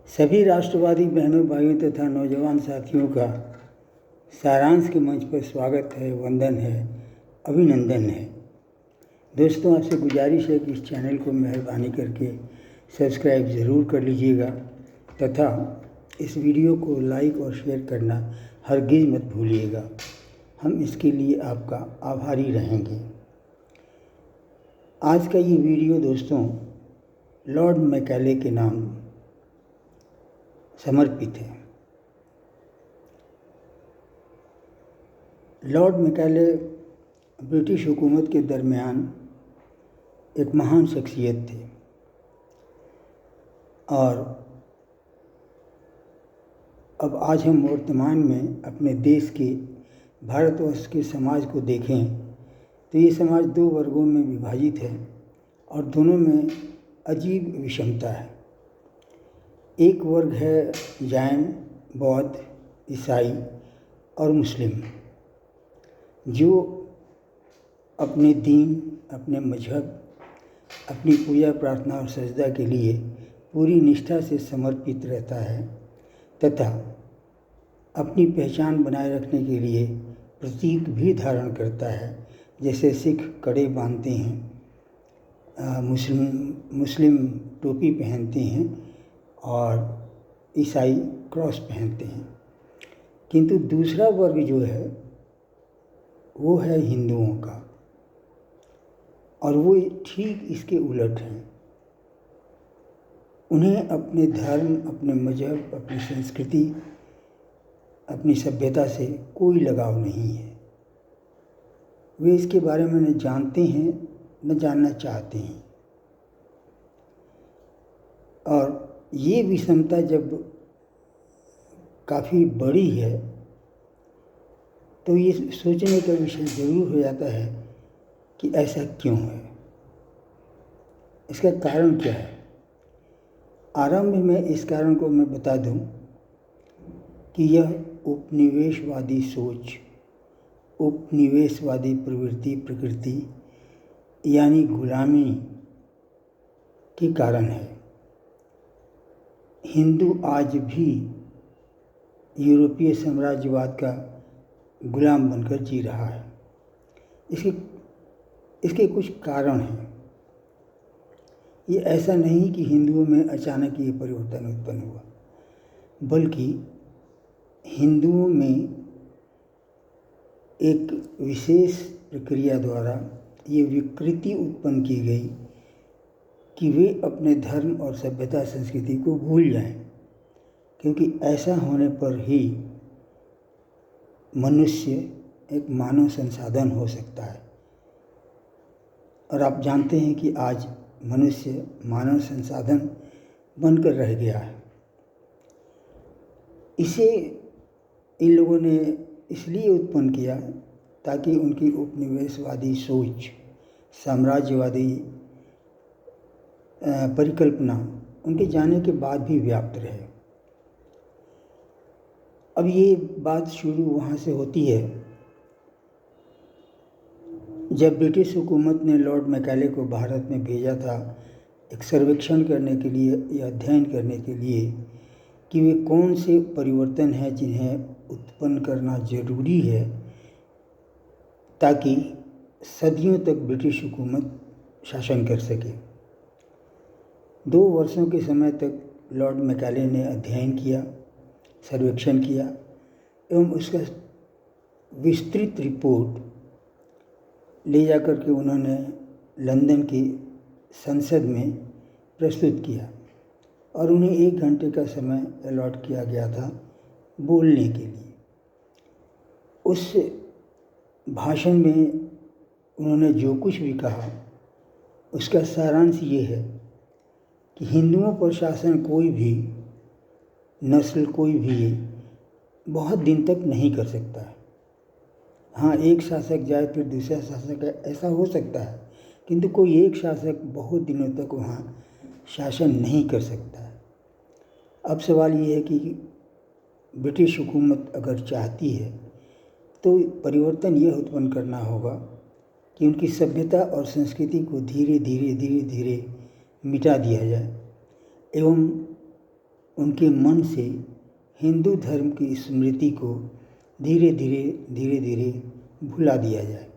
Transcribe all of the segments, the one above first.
सभी राष्ट्रवादी बहनों भाइयों तथा नौजवान साथियों का सारांश के मंच पर स्वागत है, वंदन है, अभिनंदन है। दोस्तों, आपसे गुजारिश है कि इस चैनल को मेहरबानी करके सब्सक्राइब ज़रूर कर लीजिएगा तथा इस वीडियो को लाइक और शेयर करना हरगिज़ मत भूलिएगा। हम इसके लिए आपका आभारी रहेंगे। आज का ये वीडियो दोस्तों लॉर्ड मैकाले के नाम समर्पित है। लॉर्ड मैकाले ब्रिटिश हुकूमत के दरमियान एक महान शख्सियत थे और अब आज हम वर्तमान में अपने देश के भारतवर्ष के समाज को देखें तो ये समाज दो वर्गों में विभाजित है और दोनों में अजीब विषमता है। एक वर्ग है जैन, बौद्ध, ईसाई और मुस्लिम, जो अपने दीन, अपने मजहब, अपनी पूजा प्रार्थना और सजदा के लिए पूरी निष्ठा से समर्पित रहता है तथा अपनी पहचान बनाए रखने के लिए प्रतीक भी धारण करता है। जैसे सिख कड़े बांधते हैं, मुस्लिम टोपी पहनते हैं और ईसाई क्रॉस पहनते हैं। किंतु दूसरा वर्ग जो है वो है हिंदुओं का और वो ठीक इसके उलट हैं। उन्हें अपने धर्म, अपने मजहब, अपनी संस्कृति, अपनी सभ्यता से कोई लगाव नहीं है। वे इसके बारे में न जानते हैं न जानना चाहते हैं। और ये विषमता जब काफ़ी बड़ी है तो ये सोचने का विषय ज़रूर हो जाता है कि ऐसा क्यों है, इसका कारण क्या है। आरंभ में इस कारण को मैं बता दूं कि यह उपनिवेशवादी सोच, उपनिवेशवादी प्रकृति यानी गुलामी के कारण है। हिंदू आज भी यूरोपीय साम्राज्यवाद का गुलाम बनकर जी रहा है। इसके कुछ कारण हैं। ये ऐसा नहीं कि हिंदुओं में अचानक ये परिवर्तन उत्पन्न हुआ, बल्कि हिंदुओं में एक विशेष प्रक्रिया द्वारा ये विकृति उत्पन्न की गई कि वे अपने धर्म और सभ्यता संस्कृति को भूल जाएं, क्योंकि ऐसा होने पर ही मनुष्य एक मानव संसाधन हो सकता है। और आप जानते हैं कि आज मनुष्य मानव संसाधन बनकर रह गया है। इसे इन लोगों ने इसलिए उत्पन्न किया ताकि उनकी उपनिवेशवादी सोच, साम्राज्यवादी परिकल्पना उनके जाने के बाद भी व्याप्त रहे। अब ये बात शुरू वहाँ से होती है जब ब्रिटिश हुकूमत ने लॉर्ड मैकाले को भारत में भेजा था एक सर्वेक्षण करने के लिए या अध्ययन करने के लिए कि वे कौन से परिवर्तन हैं जिन्हें उत्पन्न करना जरूरी है ताकि सदियों तक ब्रिटिश हुकूमत शासन कर सके। 2 वर्षों के समय तक लॉर्ड मैकाले ने अध्ययन किया, सर्वेक्षण किया एवं उसका विस्तृत रिपोर्ट ले जाकर के उन्होंने लंदन की संसद में प्रस्तुत किया और उन्हें 1 घंटे का समय अलॉट किया गया था बोलने के लिए। उस भाषण में उन्होंने जो कुछ भी कहा उसका सारांश ये है कि हिंदुओं पर शासन कोई भी नस्ल, कोई भी बहुत दिन तक नहीं कर सकता है। हाँ, एक शासक जाए फिर दूसरा शासक है, ऐसा हो सकता है, किंतु कोई एक शासक बहुत दिनों तक वहाँ शासन नहीं कर सकता है। अब सवाल ये है कि ब्रिटिश हुकूमत अगर चाहती है तो परिवर्तन यह उत्पन्न करना होगा कि उनकी सभ्यता और संस्कृति को धीरे धीरे मिटा दिया जाए एवं उनके मन से हिंदू धर्म की स्मृति को धीरे धीरे भुला दिया जाए,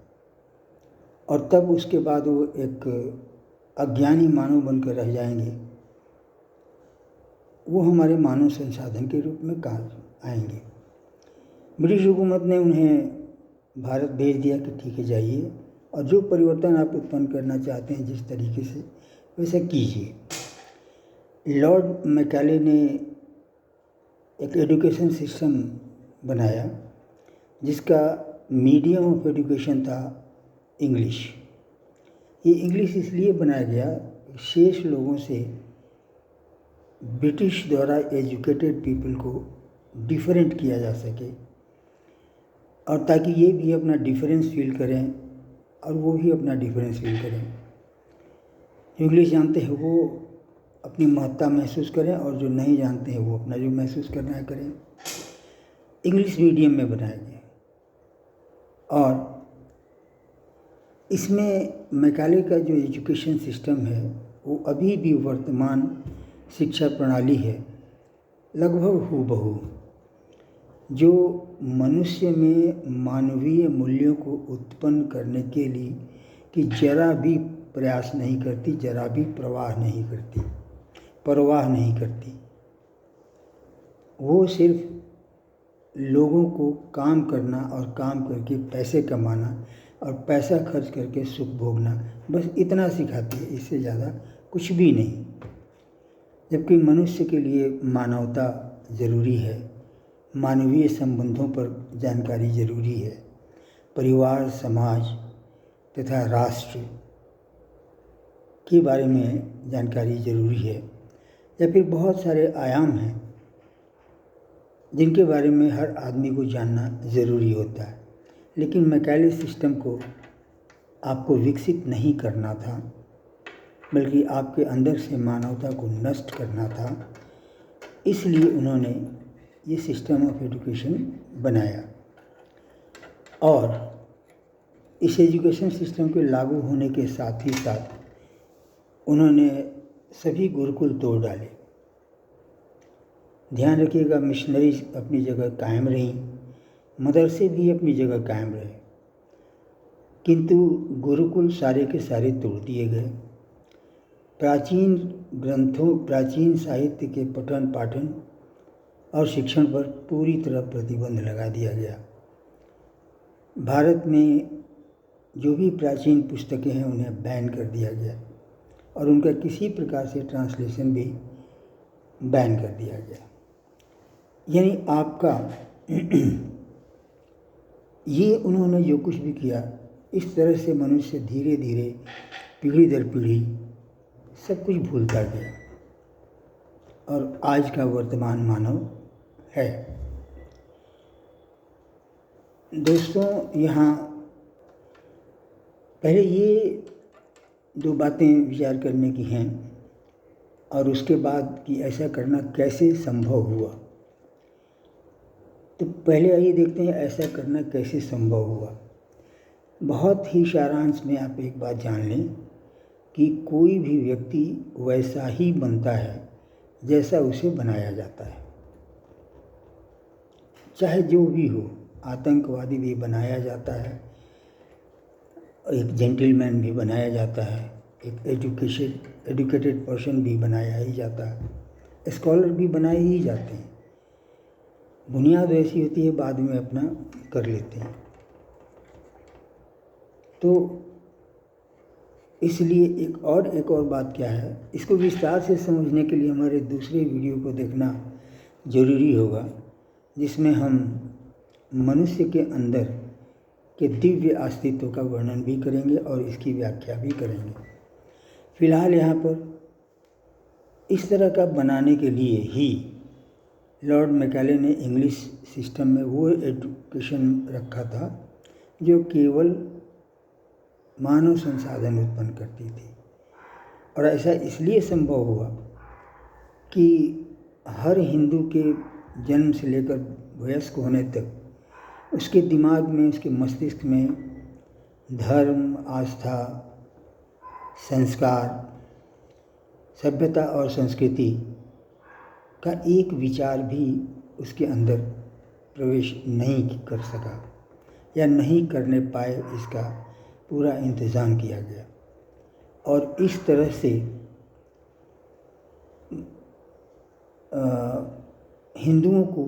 और तब उसके बाद वो एक अज्ञानी मानव बनकर रह जाएंगे। वो हमारे मानव संसाधन के रूप में काम आएंगे। ब्रिटिश हुकूमत ने उन्हें भारत भेज दिया कि ठीक है जाइए, और जो परिवर्तन आप उत्पन्न करना चाहते हैं जिस तरीके से, वैसा कीजिए। लॉर्ड मैकाले ने एक एजुकेशन सिस्टम बनाया जिसका मीडियम ऑफ एजुकेशन था इंग्लिश। ये इंग्लिश इसलिए बनाया गया शेष लोगों से ब्रिटिश द्वारा एजुकेटेड पीपल को डिफरेंट किया जा सके, और ताकि ये भी अपना डिफरेंस फील करें और वो भी अपना डिफरेंस फील करें। इंग्लिश जानते हैं वो अपनी महत्ता महसूस करें, और जो नहीं जानते हैं वो अपना जो महसूस करना है करें। इंग्लिश मीडियम में बनाया गया, और इसमें मैकाले का जो एजुकेशन सिस्टम है वो अभी भी वर्तमान शिक्षा प्रणाली है, लगभग हूबहू, जो मनुष्य में मानवीय मूल्यों को उत्पन्न करने के लिए कि जरा भी प्रयास नहीं करती, जरा भी परवाह नहीं करती। वो सिर्फ लोगों को काम करना और काम करके पैसे कमाना और पैसा खर्च करके सुख भोगना, बस इतना सिखाती है, इससे ज़्यादा कुछ भी नहीं। जबकि मनुष्य के लिए मानवता ज़रूरी है, मानवीय संबंधों पर जानकारी ज़रूरी है, परिवार, समाज तथा राष्ट्र के बारे में जानकारी ज़रूरी है, या फिर बहुत सारे आयाम हैं जिनके बारे में हर आदमी को जानना ज़रूरी होता है। लेकिन मैकाले सिस्टम को आपको विकसित नहीं करना था, बल्कि आपके अंदर से मानवता को नष्ट करना था। इसलिए उन्होंने ये सिस्टम ऑफ एजुकेशन बनाया, और इस एजुकेशन सिस्टम के लागू होने के साथ ही साथ उन्होंने सभी गुरुकुल तोड़ डाले। ध्यान रखिएगा, मिशनरीज अपनी जगह कायम रहीं, मदरसे भी अपनी जगह कायम रहे, किंतु गुरुकुल सारे के सारे तोड़ दिए गए। प्राचीन ग्रंथों, प्राचीन साहित्य के पठन पाठन और शिक्षण पर पूरी तरह प्रतिबंध लगा दिया गया। भारत में जो भी प्राचीन पुस्तकें हैं उन्हें बैन कर दिया गया, और उनका किसी प्रकार से ट्रांसलेशन भी बैन कर दिया गया। यानी आपका ये उन्होंने जो कुछ भी किया, इस तरह से मनुष्य धीरे धीरे पीढ़ी दर पीढ़ी सब कुछ भूलता गया, और आज का वर्तमान मानव है। दोस्तों, यहाँ पहले ये दो बातें विचार करने की हैं, और उसके बाद कि ऐसा करना कैसे संभव हुआ। तो पहले आइए देखते हैं ऐसा करना कैसे संभव हुआ। बहुत ही सारांश में आप एक बात जान लें कि कोई भी व्यक्ति वैसा ही बनता है जैसा उसे बनाया जाता है, चाहे जो भी हो। आतंकवादी भी बनाया जाता है, एक जेंटलमैन भी बनाया जाता है, एक एजुकेटेड पर्सन भी बनाया ही जाता है, स्कॉलर भी बनाए ही जाते हैं। बुनियाद ऐसी होती है, बाद में अपना कर लेते हैं। तो इसलिए एक और बात क्या है, इसको विस्तार से समझने के लिए हमारे दूसरे वीडियो को देखना ज़रूरी होगा, जिसमें हम मनुष्य के अंदर के दिव्य अस्तित्व का वर्णन भी करेंगे और इसकी व्याख्या भी करेंगे। फिलहाल यहाँ पर इस तरह का बनाने के लिए ही लॉर्ड मैकाले ने इंग्लिश सिस्टम में वो एजुकेशन रखा था जो केवल मानव संसाधन उत्पन्न करती थी। और ऐसा इसलिए संभव हुआ कि हर हिंदू के जन्म से लेकर वयस्क होने तक उसके दिमाग में, उसके मस्तिष्क में धर्म, आस्था, संस्कार, सभ्यता और संस्कृति का एक विचार भी उसके अंदर प्रवेश नहीं कर सका या नहीं करने पाए, इसका पूरा इंतज़ाम किया गया। और इस तरह से हिंदुओं को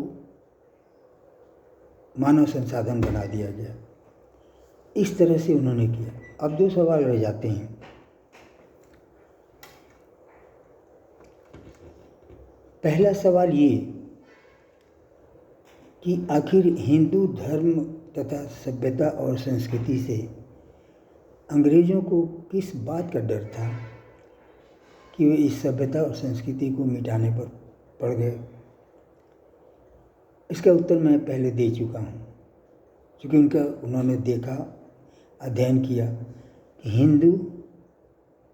मानव संसाधन बना दिया गया। इस तरह से उन्होंने किया। अब दो सवाल रह जाते हैं। पहला सवाल ये कि आखिर हिंदू धर्म तथा सभ्यता और संस्कृति से अंग्रेज़ों को किस बात का डर था कि वे इस सभ्यता और संस्कृति को मिटाने पर पड़ गए। इसका उत्तर मैं पहले दे चुका हूँ, क्योंकि उन्होंने देखा, अध्ययन किया कि हिंदू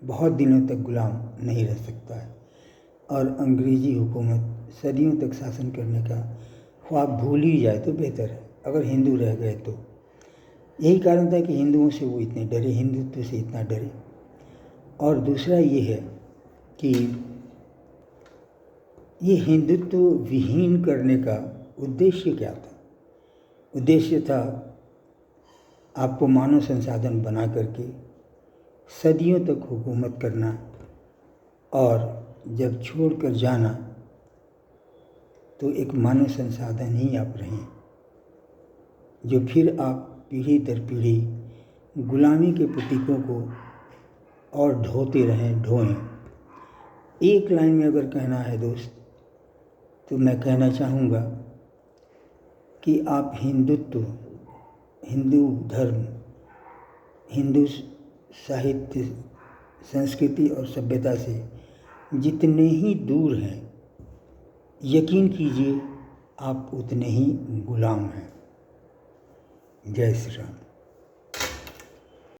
बहुत दिनों तक गुलाम नहीं रह सकता है और अंग्रेज़ी हुकूमत सदियों तक शासन करने का ख्वाब भूल ही जाए तो बेहतर है अगर हिंदू रह गए तो। यही कारण था कि हिंदुओं से वो इतने डरे, हिंदुत्व से इतना डरे। और दूसरा ये है कि ये हिंदुत्व विहीन करने का उद्देश्य क्या था। उद्देश्य था आपको मानव संसाधन बना करके सदियों तक हुकूमत करना और जब छोड़ कर जाना तो एक मानव संसाधन ही आप रहें, जो फिर आप पीढ़ी दर पीढ़ी गुलामी के प्रतीकों को और ढोते ढोएं। एक लाइन में अगर कहना है दोस्त, तो मैं कहना चाहूँगा कि आप हिंदुत्व, हिंदू धर्म, हिंदू साहित्य, संस्कृति और सभ्यता से जितने ही दूर हैं, यकीन कीजिए आप उतने ही गुलाम हैं। जय श्री राम।